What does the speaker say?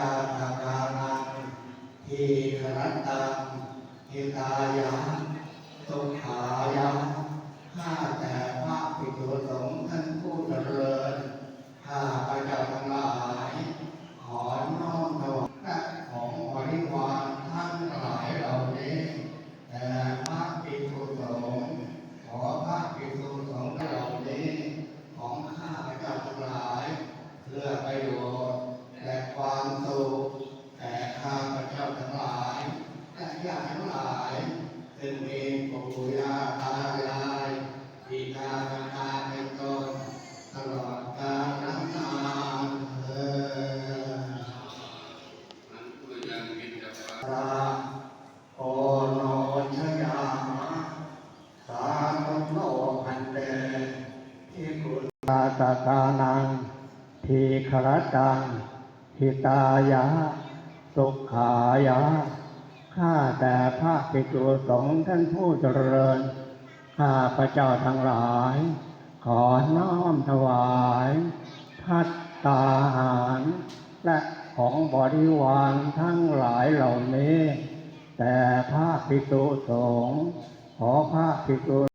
าตานังทีฆรัตตังหิตายะสุขายะข้าแต่พระภิกษุสงฆ์ท่านผู้เจริญข้าพระเจ้าทั้งหลายขอน้อมถวายและของบริวารทั้งหลายเหล่านี้แด่พระภิกษุสงฆ์ขอพระภิกษุสงฆ์เหล่านี้ของข้าพระเจ้าทั้งหลายเพื่อประโยชน์และความสุขแก่ข้าพระเจ้าทั้งหลายและญาติทั้งหลายซึ่งมีปู่ย่าตายายบิดามารดาเป็นต้นตลอดกาลนานเถิดพระโอโนชยามะสาธุโนพันเตทิกุตาตตานังทีฆรัตตังหิตายะสุขายะข้าแต่พระภิกษุสงฆ์ท่านผู้เจริญข้าพระเจ้าทั้งหลายขอน้อมถวายภัตตาหารและของบริวารทั้งหลายเหล่านี้แต่พระภิกษุสงฆ์ขอพระภิกษุ